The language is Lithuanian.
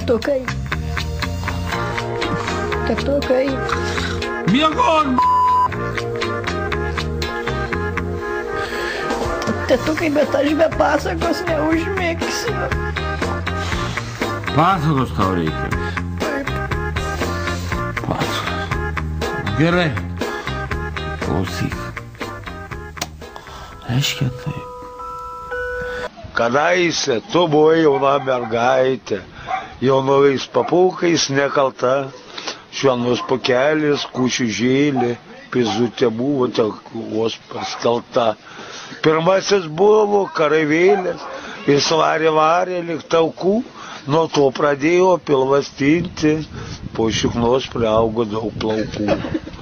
Tėtukai. Tėtukai. Miegon! Tėtukai, bet aš be pasakos neužmėgsiu. Pasakos tau reikia. Taip. Pasakos. Gerai. Klausyk. Reiškia taip. Kadaise tu buvai jauna mergaitė, jaunais papūkais nekalta, švelnus pakelis, kūčių žėlė, pizutė buvo vos paskelta. Pirmasis buvo karavėlės, jis varė lyg taukų, nuo to pradėjo pilvas tinti, po šiknos priaugo daug plaukų.